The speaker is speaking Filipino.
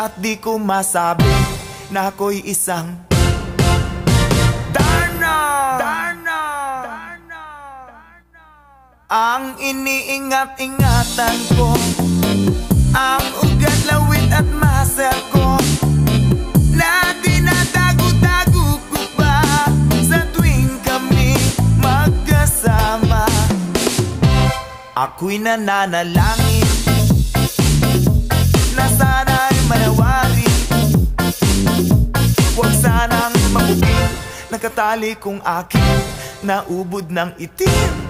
At di ko masabi na ako'y isang Darna. Ang iniingat-ingatan ko, ang ugat, lawit at muscle ko, na dinadago-dago ko pa sa tuwing kami magkasama. Ako'y nananalangin na sana'y manawari, huwag sanang mabugin, nakatali kong aking naubod ng itim.